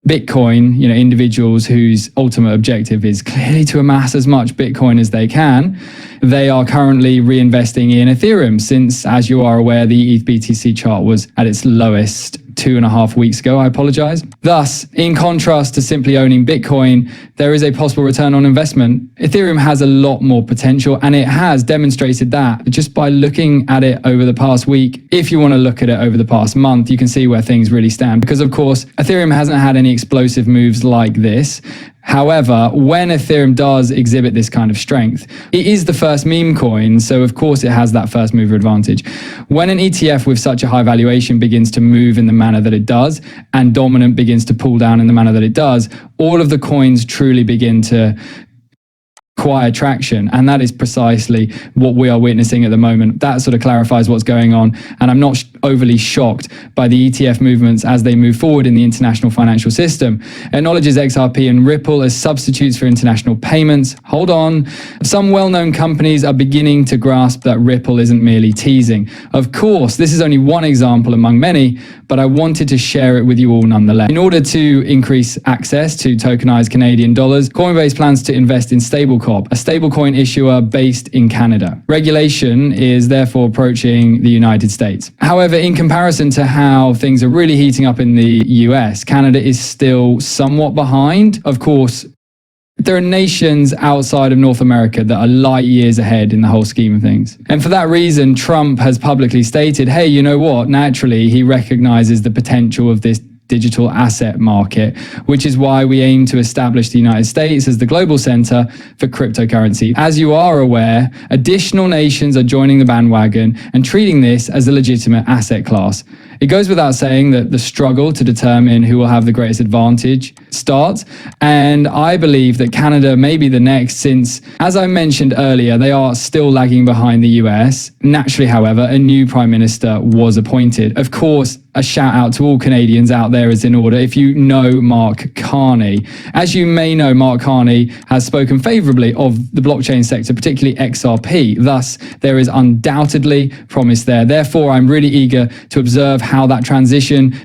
Bitcoin, individuals whose ultimate objective is clearly to amass as much Bitcoin as they can, they are currently reinvesting in Ethereum since, as you are aware, the ETH BTC chart was at its lowest 2.5 weeks ago. I apologize. Thus, in contrast to simply owning Bitcoin, there is a possible return on investment. Ethereum has a lot more potential, and it has demonstrated that just by looking at it over the past week. If you want to look at it over the past month, you can see where things really stand, because of course, Ethereum hasn't had any explosive moves like this. However, when Ethereum does exhibit this kind of strength, it is the first meme coin, so of course it has that first mover advantage. When an ETF with such a high valuation begins to move in the manner that it does, and dominant begins to pull down in the manner that it does, all of the coins truly begin to acquire traction, and that is precisely what we are witnessing at the moment. That sort of clarifies what's going on, and I'm not overly shocked by the ETF movements as they move forward in the international financial system. Acknowledges XRP and Ripple as substitutes for international payments. Hold on. Some well-known companies are beginning to grasp that Ripple isn't merely teasing. Of course, this is only one example among many, but I wanted to share it with you all nonetheless. In order to increase access to tokenized Canadian dollars, Coinbase plans to invest in stablecoin, a stablecoin issuer based in Canada. Regulation is therefore approaching the United States. However, in comparison to how things are really heating up in the US, Canada is still somewhat behind. Of course, there are nations outside of North America that are light years ahead in the whole scheme of things. And for that reason, Trump has publicly stated, hey, you know what? Naturally, he recognizes the potential of this digital asset market, which is why we aim to establish the United States as the global center for cryptocurrency. As you are aware, additional nations are joining the bandwagon and treating this as a legitimate asset class. It goes without saying that the struggle to determine who will have the greatest advantage starts, and I believe that Canada may be the next, since, as I mentioned earlier, they are still lagging behind the US. Naturally, however, a new prime minister was appointed. Of course, a shout out to all Canadians out there is in order. If you know Mark Carney, as you may know, Mark Carney has spoken favorably of the blockchain sector, particularly XRP. Thus, there is undoubtedly promise there. Therefore, I'm really eager to observe how that transition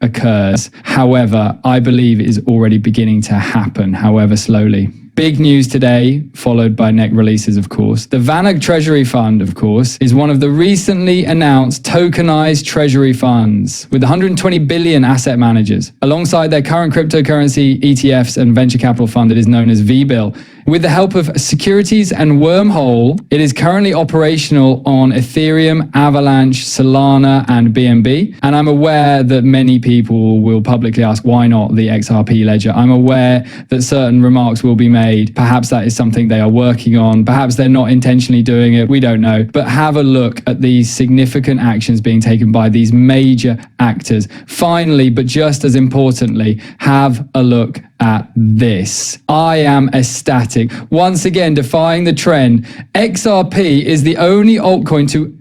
occurs. However, I believe it is already beginning to happen, however slowly. Big news today, followed by neck releases, of course. The VanEck Treasury Fund, of course, is one of the recently announced tokenized treasury funds with 120 billion asset managers, alongside their current cryptocurrency ETFs and venture capital fund that is known as VBIL. With the help of Securities and Wormhole, it is currently operational on Ethereum, Avalanche, Solana, and BNB. And I'm aware that many people will publicly ask, why not the XRP ledger? I'm aware that certain remarks will be made. Perhaps that is something they are working on. Perhaps they're not intentionally doing it. We don't know. But have a look at these significant actions being taken by these major actors. Finally, but just as importantly, have a look at this. I am ecstatic. Once again, defying the trend. XRP is the only altcoin to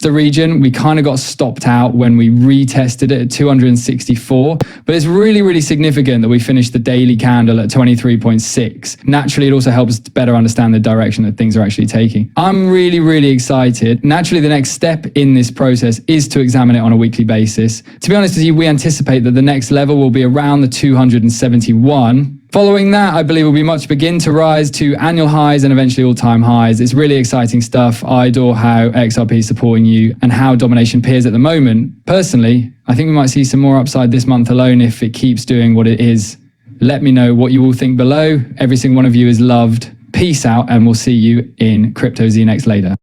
the region. We kind of got stopped out when we retested it at 264, but it's really, really significant that we finished the daily candle at 23.6. Naturally, it also helps to better understand the direction that things are actually taking. I'm really, really excited. Naturally, the next step in this process is to examine it on a weekly basis. To be honest with you, we anticipate that the next level will be around the 271. Following that, I believe we'll begin to rise to annual highs and eventually all-time highs. It's really exciting stuff. I adore how XRP is supporting you and how domination appears at the moment. Personally, I think we might see some more upside this month alone if it keeps doing what it is. Let me know what you all think below. Every single one of you is loved. Peace out, and we'll see you in CryptoZNext later.